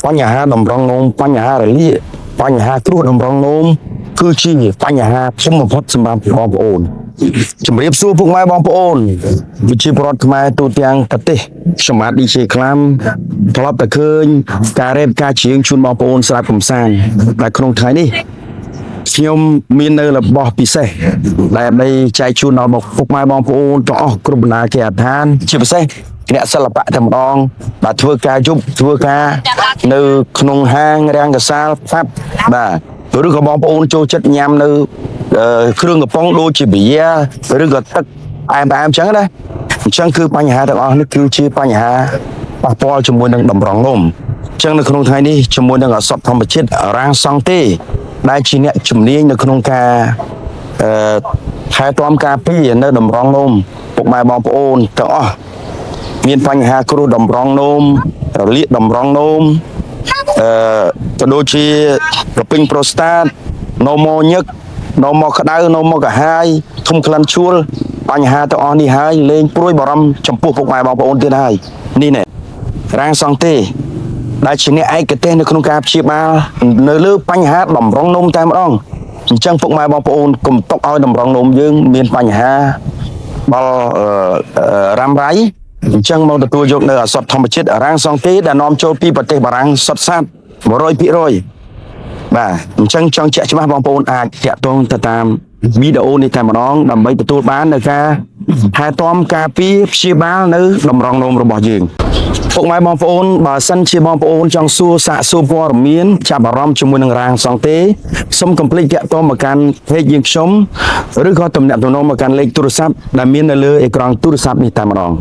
បញ្ហាតម្រង់នោមបញ្ហារលាកបញ្ហាគ្រោះតម្រង់នោមគឺជាបញ្ហាធំបំផុតសម្រាប់បងប្អូនជំរាបសួរពុកម៉ែបងប្អូនវិជាប្រដ្ឋខ្មែរទូទាំងប្រទេសខ្ញុំបាទ DJ ខ្លាំធ្លាប់តែឃើញការរ៉េបការច្រៀងជូនបងប្អូនស្រាប់កំសាន្តតែក្នុងថ្ងៃនេះខ្ញុំមាននៅរបស់ពិសេសដែលដើម្បីចែកជូនដល់ពុកម៉ែបងប្អូនទាំងអស់គ្រប់បណ្ដាគេដ្ឋានជាពិសេសអ្នកសិល្បៈតែម្ដងបាទធ្វើការយប់ធ្វើការនៅក្នុងហាងរាំងកាសាលផាប់បាទឬក៏បងប្អូនចូលចិត្តញ៉ាំនៅគ្រឿងកំប៉ុងដូចជាប៊ីយ៉ាឬក៏ទឹកអែមអញ្ចឹងណាអញ្ចឹងគឺបញ្ហាទាំងអស់នេះគឺជាបញ្ហាប៉ះពាល់ជាមួយនឹងតម្រង់នោមអញ្ចឹងនៅក្នុងថ្ងៃនេះជាមួយនឹងឱសថធម្មជាតិរាងសង់ទេដែលជាអ្នកជំនាញនៅក្នុងការថែទាំការពារនៅតម្រង់នោមពុកម៉ែបងប្អូនទាំងអស់មានបញ្ហាគ្រោះតម្រង់នោមរលាកតម្រង់នោមក៏ដូចជាប្រពេញប្រូស្តាតនោមមកញឹកនោមមកក្តៅនោមមកកាហាយធុំក្លិនជួលបញ្ហាទាំងអស់នេះហើយលែងព្រួយបារម្ភចំពោះពុកម៉ែបងប្អូនទៀតហើយនេះណែរាងសង់ទេដែលជាអ្នកឯកទេសនៅក្នុងការព្យាបាលនៅលើបញ្ហាតម្រង់នោមតែម្ដងអញ្ចឹងពុកម៉ែបងប្អូនកុំទុកឲ្យតម្រង់នោមយើងមានបញ្ហាដល់រ៉ាំរ៉ៃអញ្ចឹងមកទទួលយកនៅឱសថធម្មជាតិរាងសង់ទេដែលនាំចូលពីប្រទេសបារាំងសុទ្ធសាធ 100% បាទអញ្ចឹងចង់ជាក់ច្បាស់បងប្អូនអាចតាក់ទងទៅតាមវីដេអូនេះតែម្ដងដើម្បីទទួលបាននៅការថែទាំការពារព្យាបាលនៅតម្រង់នោមរបស់យើងពុកម៉ែបងប្អូនបើសិនជាបងប្អូនចង់សួរសាកសួរព័ត៌មានចាប់អារម្មណ៍ជាមួយនឹងរាងសង់ទេសូមកុំភ្លេចតាក់ទងមកកាន់ page យើងខ្ញុំឬក៏ទំនាក់ទំនងមកកាន់លេខទូរស័ព្ទដែលមាននៅលើអេក្រង់ទូរស័ព្ទនេះតែម្ដង